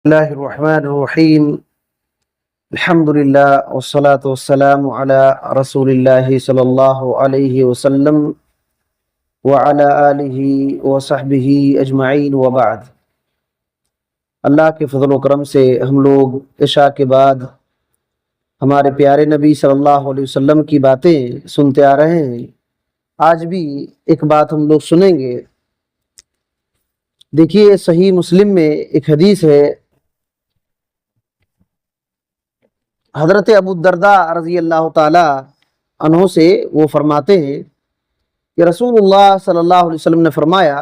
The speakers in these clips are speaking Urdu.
الله الرحمن الرحيم. الحمد لله والصلاة والسلام على رسول الله صلى الله عليه وسلم وعلى آله وصحبه اجمعین وبعد. اللہ کے فضل و کرم سے ہم لوگ عشاء کے بعد ہمارے پیارے نبی صلی اللہ علیہ وسلم کی باتیں سنتے آ رہے ہیں. آج بھی ایک بات ہم لوگ سنیں گے. دیکھیے صحیح مسلم میں ایک حدیث ہے، حضرت ابو الدرداء رضی اللہ تعالی عنہ سے وہ فرماتے ہیں کہ رسول اللہ صلی اللہ علیہ وسلم نے فرمایا،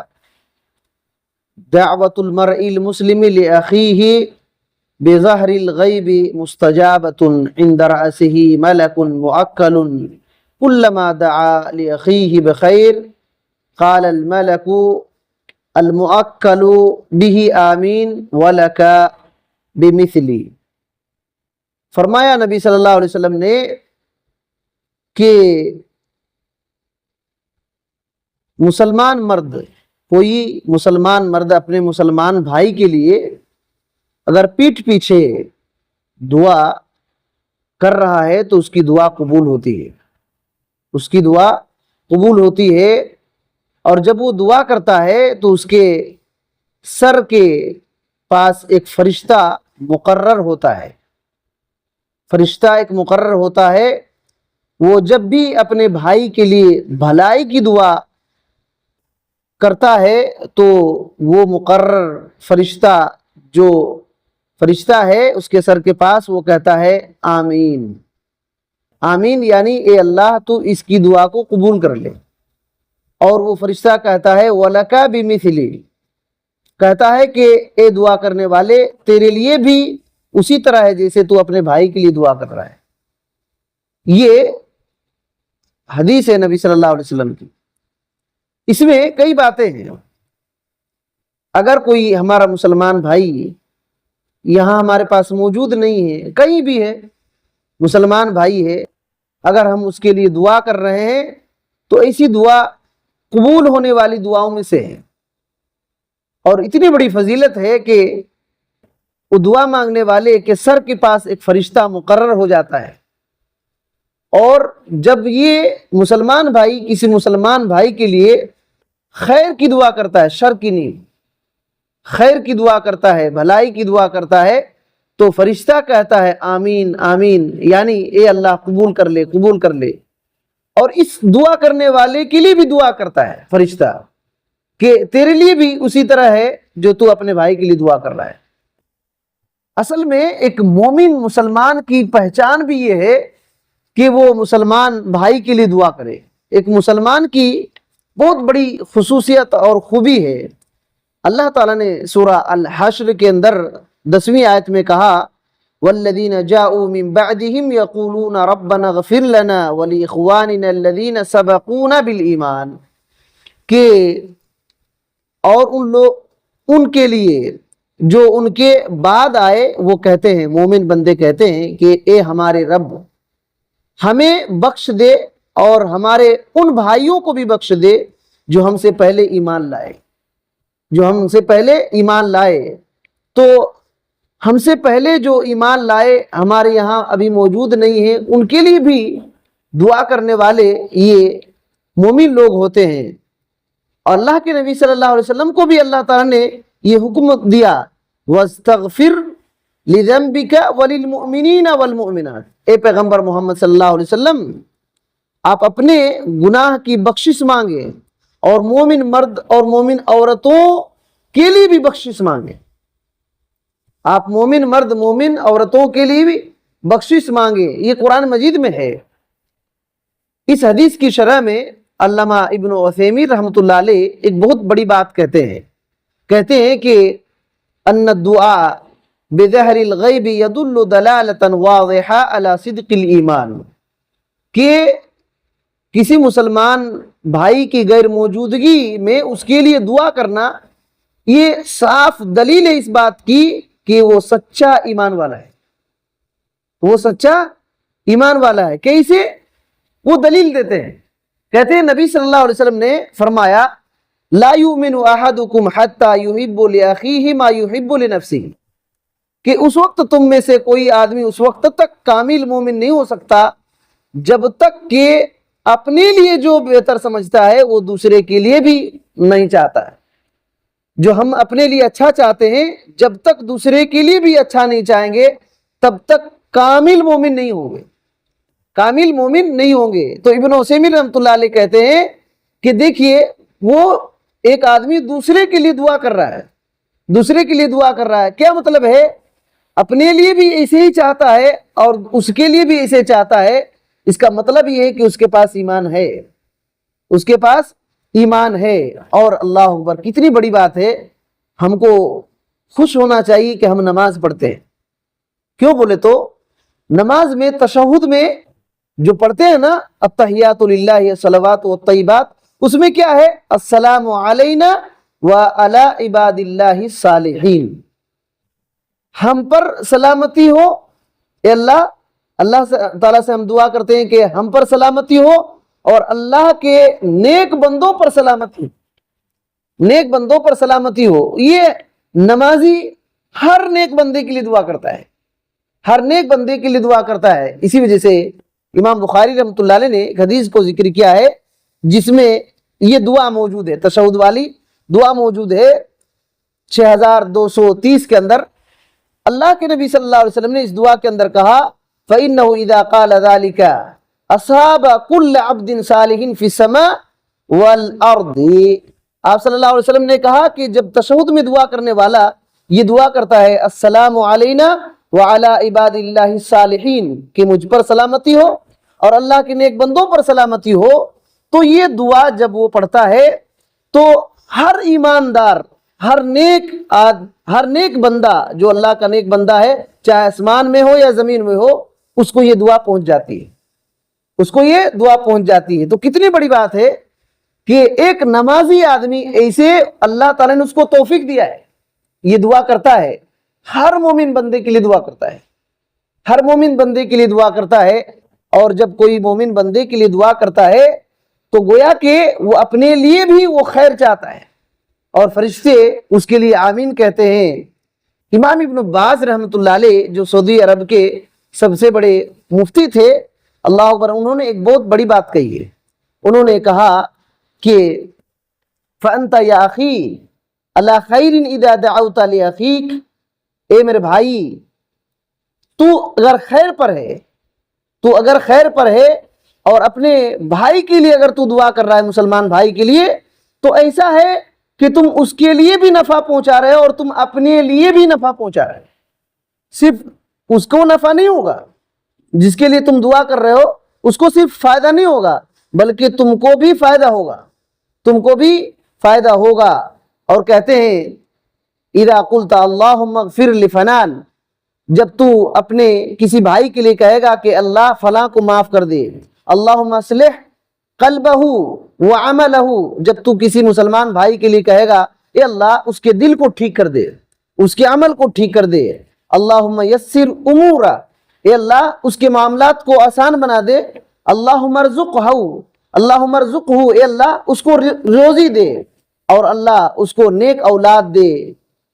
دعوت المرء المسلم لأخیہ بظہر الغیب مستجابۃ عند رأسہ ملک مؤکل کلما دعا لأخیہ بخیر قال الملک المؤکل بہ آمین ولک بمثلی. فرمایا نبی صلی اللہ علیہ وسلم نے کہ مسلمان مرد، کوئی مسلمان مرد اپنے مسلمان بھائی کے لیے اگر پیٹھ پیچھے دعا کر رہا ہے تو اس کی دعا قبول ہوتی ہے، اس کی دعا قبول ہوتی ہے. اور جب وہ دعا کرتا ہے تو اس کے سر کے پاس ایک فرشتہ مقرر ہوتا ہے، فرشتہ ایک مقرر ہوتا ہے. وہ جب بھی اپنے بھائی کے لیے بھلائی کی دعا کرتا ہے تو وہ مقرر فرشتہ جو فرشتہ ہے اس کے سر کے پاس وہ کہتا ہے آمین. آمین یعنی اے اللہ تو اس کی دعا کو قبول کر لے. اور وہ فرشتہ کہتا ہے وَلَكَ بِمِثْلِ، کہتا ہے کہ اے دعا کرنے والے تیرے لیے بھی اسی طرح ہے جیسے تو اپنے بھائی کے لیے دعا کر رہا ہے. یہ حدیث ہے نبی صلی اللہ علیہ وسلم کی. اس میں کئی باتیں ہیں. اگر کوئی ہمارا مسلمان بھائی یہاں ہمارے پاس موجود نہیں ہے، کہیں بھی ہے، مسلمان بھائی ہے، اگر ہم اس کے لیے دعا کر رہے ہیں تو ایسی دعا قبول ہونے والی دعاؤں میں سے ہے. اور اتنی بڑی فضیلت ہے کہ وہ دعا مانگنے والے کے سر کے پاس ایک فرشتہ مقرر ہو جاتا ہے. اور جب یہ مسلمان بھائی کسی مسلمان بھائی کے لیے خیر کی دعا کرتا ہے، شر کی نہیں، خیر کی دعا کرتا ہے، بھلائی کی دعا کرتا ہے، تو فرشتہ کہتا ہے آمین آمین، یعنی اے اللہ قبول کر لے، قبول کر لے. اور اس دعا کرنے والے کے لیے بھی دعا کرتا ہے فرشتہ کہ تیرے لیے بھی اسی طرح ہے جو تو اپنے بھائی کے لیے دعا کر رہا ہے. اصل میں ایک مومن مسلمان کی پہچان بھی یہ ہے کہ وہ مسلمان بھائی کے لیے دعا کرے. ایک مسلمان کی بہت بڑی خصوصیت اور خوبی ہے. اللہ تعالیٰ نے سورہ الحشر کے اندر 10ویں آیت میں کہا وَالَّذِينَ جَاءُوا مِن بَعْدِهِمْ يَقُولُونَ رَبَّنَا اغْفِرْ لَنَا وَلِإِخْوَانِنَا الَّذِينَ سَبَقُونَا بِالْإِيمَانِ، کہ اور ان کے لیے جو ان کے بعد آئے وہ کہتے ہیں، مومن بندے کہتے ہیں کہ اے ہمارے رب ہمیں بخش دے اور ہمارے ان بھائیوں کو بھی بخش دے جو ہم سے پہلے ایمان لائے، جو ہم سے پہلے ایمان لائے. تو ہم سے پہلے جو ایمان لائے ہمارے یہاں ابھی موجود نہیں ہیں، ان کے لیے بھی دعا کرنے والے یہ مومن لوگ ہوتے ہیں. اور اللہ کے نبی صلی اللہ علیہ وسلم کو بھی اللہ تعالیٰ نے یہ حکم دیا وَاسْتَغْفِرْ لِذَنْبِكَ وَلِلْمُؤْمِنِينَ وَالْمُؤْمِنَاتِ، اے پیغمبر محمد صلی اللہ علیہ وسلم آپ اپنے گناہ کی بخشش مانگے اور مومن مرد اور مومن عورتوں کے لیے بھی بخشش مانگے. آپ مومن مرد مومن عورتوں کے لیے بھی بخشش مانگے. یہ قرآن مجید میں ہے. اس حدیث کی شرح میں علامہ ابن عثیمین رحمۃ اللہ علیہ ایک بہت بڑی بات کہتے ہیں کہ ان الدعاء بظہر الغیب یدل دلالۃ واضحہ علی صدق الایمان، کہ کسی مسلمان بھائی کی غیر موجودگی میں اس کے لیے دعا کرنا یہ صاف دلیل ہے اس بات کی کہ وہ سچا ایمان والا ہے، وہ سچا ایمان والا ہے. کیسے؟ وہ دلیل دیتے ہیں، کہتے ہیں نبی صلی اللہ علیہ وسلم نے فرمایا لا یؤمن احدکم حتی یحب لاخیہ ما یحب لنفسہ، کہ اس وقت تم میں سے کوئی آدمی اس وقت تک کامل مومن نہیں ہو سکتا جب تک کہ اپنے لیے جو بہتر سمجھتا ہے وہ دوسرے کے لیے بھی نہیں چاہتا ہے. جو ہم اپنے لیے اچھا چاہتے ہیں جب تک دوسرے کے لیے بھی اچھا نہیں چاہیں گے تب تک کامل مومن نہیں ہوں گے، کامل مومن نہیں ہوں گے. تو ابن عثیمین رحمۃ اللہ علیہ کہتے ہیں کہ دیکھیے وہ ایک آدمی دوسرے کے لیے دعا کر رہا ہے، دوسرے کے لیے دعا کر رہا ہے، کیا مطلب ہے؟ اپنے لیے بھی ایسے ہی چاہتا ہے اور اس کے لیے بھی ایسے چاہتا ہے. اس کا مطلب یہ ہے کہ اس کے پاس ایمان ہے، اس کے پاس ایمان ہے. اور اللہ اکبر، کتنی بڑی بات ہے. ہم کو خوش ہونا چاہیے کہ ہم نماز پڑھتے ہیں. کیوں بولے تو نماز میں تشہد میں جو پڑھتے ہیں نا التحیات للہ الصلوات والطیبات، اس میں کیا ہے؟ السلام علینا وعلی عباد اللہ الصالحین. ہم پر سلامتی ہو اے اللہ، اللہ تعالیٰ سے ہم دعا کرتے ہیں کہ ہم پر سلامتی ہو اور اللہ کے نیک بندوں پر سلامتی، نیک بندوں پر سلامتی ہو. یہ نمازی ہر نیک بندے کے لیے دعا کرتا ہے، ہر نیک بندے کے لیے دعا کرتا ہے. اسی وجہ سے امام بخاری رحمۃ اللہ علیہ نے ایک حدیث کو ذکر کیا ہے جس میں یہ دعا موجود ہے، تشہد والی دعا موجود ہے 6230 کے اندر. اللہ کے نبی صلی اللہ علیہ وسلم نے اس دعا کے اندر کہا فَإِنَّهُ إِذَا قَالَ ذَلِكَ أَصَابَ كُلَّ عَبْدٍ صَالِحٍ فِي السَّمَاءِ وَالْأَرْضِ. آپ صلی اللہ علیہ وسلم نے کہا کہ جب تشہد میں دعا کرنے والا یہ دعا کرتا ہے السلام علینا وعلی عباد اللہ الصالحین، کہ مجھ پر سلامتی ہو اور اللہ کے نیک بندوں پر سلامتی ہو، تو یہ دعا جب وہ پڑھتا ہے تو ہر ایماندار، ہر نیک بندہ جو اللہ کا نیک بندہ ہے، چاہے آسمان میں ہو یا زمین میں ہو، اس کو یہ دعا پہنچ جاتی ہے، اس کو یہ دعا پہنچ جاتی ہے. تو کتنی بڑی بات ہے کہ ایک نمازی آدمی ایسے اللہ تعالیٰ نے اس کو توفیق دیا ہے، یہ دعا کرتا ہے، ہر مومن بندے کے لیے دعا کرتا ہے، ہر مومن بندے کے لیے دعا کرتا ہے. اور جب کوئی مومن بندے کے لیے دعا کرتا ہے تو گویا کہ وہ اپنے لیے بھی وہ خیر چاہتا ہے اور فرشتے اس کے لیے آمین کہتے ہیں. امام ابن باز رحمۃ اللہ علیہ جو سعودی عرب کے سب سے بڑے مفتی تھے، اللہ اکبر، انہوں نے ایک بہت بڑی بات کہی ہے. انہوں نے کہا کہ فَأَنْتَ يَا أَخِي عَلَى خَيْرٍ إِذَا دَعَوْتَ لِأَخِيكَ، اے میرے بھائی، تو اگر خیر پر ہے اور اپنے بھائی کے لیے اگر تو دعا کر رہا ہے، مسلمان بھائی کے لیے، تو ایسا ہے کہ تم اس کے لیے بھی نفع پہنچا رہے ہو اور تم اپنے لیے بھی نفع پہنچا رہے. صرف اس کو نفع نہیں ہوگا، جس کے لیے تم دعا کر رہے ہو اس کو صرف فائدہ نہیں ہوگا بلکہ تم کو بھی فائدہ ہوگا، تم کو بھی فائدہ ہوگا. اور کہتے ہیں اذا قلت اللہم اغفر لفلان، جب تو اپنے کسی بھائی کے لیے کہے گا کہ اللہ فلاں کو معاف کر دے، اللہم اصلح قلبہ وعملہ، جب تو کسی مسلمان بھائی کے لیے کہے گا اے اللہ اس کے دل کو ٹھیک کر دے، اس کے عمل کو ٹھیک کر دے، اللہم یسر امورہ، اے اللہ اس کے معاملات کو آسان بنا دے، اللہم ارزقہ، اللہم ارزقہ، اے اللہ اس کو روزی دے اور اللہ اس کو نیک اولاد دے،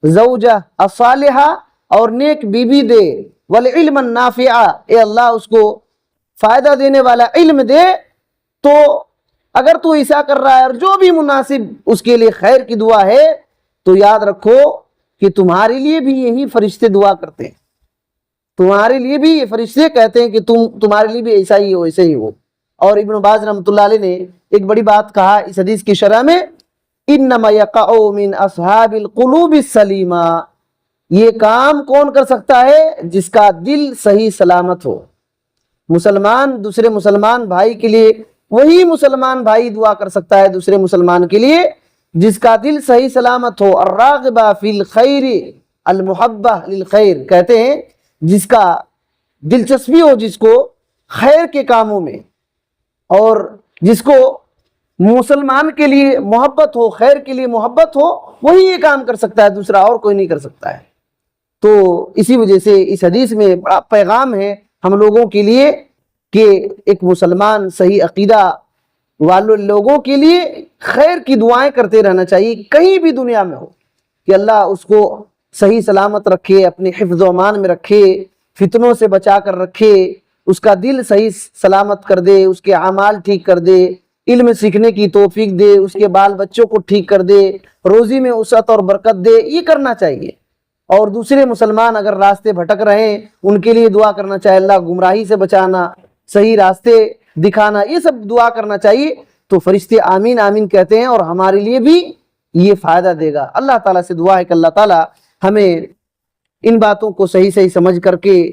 زوجہ الصالحہ، اور نیک بیوی دے، والعلم النافع، اے اللہ اس کو فائدہ دینے والا علم دے. تو اگر تو ایسا کر رہا ہے اور جو بھی مناسب اس کے لیے خیر کی دعا ہے تو یاد رکھو کہ تمہارے لیے بھی یہی فرشتے دعا کرتے ہیں، تمہارے لیے بھی یہ فرشتے کہتے ہیں کہ تمہارے لیے بھی ایسا ہی ہو، ایسے ہی ہو. اور ابن باز رحمۃ اللہ علیہ نے ایک بڑی بات کہا اس حدیث کی شرح میں، انما یقع من اصحاب القلوب السلیمہ، یہ کام کون کر سکتا ہے؟ جس کا دل صحیح سلامت ہو. مسلمان دوسرے مسلمان بھائی کے لیے، وہی مسلمان بھائی دعا کر سکتا ہے دوسرے مسلمان کے لیے جس کا دل صحیح سلامت ہو. الراغبہ فی الخیر المحبہ للخیر، کہتے ہیں جس کا دلچسپی ہو، جس کو خیر کے کاموں میں، اور جس کو مسلمان کے لیے محبت ہو، خیر کے لیے محبت ہو، وہی یہ کام کر سکتا ہے، دوسرا اور کوئی نہیں کر سکتا ہے. تو اسی وجہ سے اس حدیث میں بڑا پیغام ہے ہم لوگوں کے لیے کہ ایک مسلمان صحیح عقیدہ والوں لوگوں کے لیے خیر کی دعائیں کرتے رہنا چاہیے، کہیں بھی دنیا میں ہو، کہ اللہ اس کو صحیح سلامت رکھے، اپنے حفظ و امان میں رکھے، فتنوں سے بچا کر رکھے، اس کا دل صحیح سلامت کر دے، اس کے اعمال ٹھیک کر دے، علم سیکھنے کی توفیق دے، اس کے بال بچوں کو ٹھیک کر دے، روزی میں وسعت اور برکت دے، یہ کرنا چاہیے۔ اور دوسرے مسلمان اگر راستے بھٹک رہے ہیں ان کے لیے دعا کرنا چاہیے، اللہ گمراہی سے بچانا، صحیح راستے دکھانا، یہ سب دعا کرنا چاہیے۔ تو فرشتے آمین آمین کہتے ہیں اور ہمارے لیے بھی یہ فائدہ دے گا۔ اللہ تعالیٰ سے دعا ہے کہ اللہ تعالیٰ ہمیں ان باتوں کو صحیح صحیح سمجھ کر کے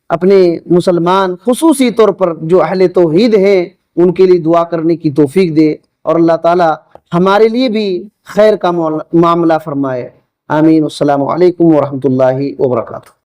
اپنے مسلمان خصوصی طور پر جو اہل توحید ہیں ان کے لیے دعا کرنے کی توفیق دے، اور اللہ تعالیٰ ہمارے لیے بھی خیر کا معاملہ فرمائے۔ آمین۔ السلام علیکم ورحمۃ اللہ وبرکاتہ۔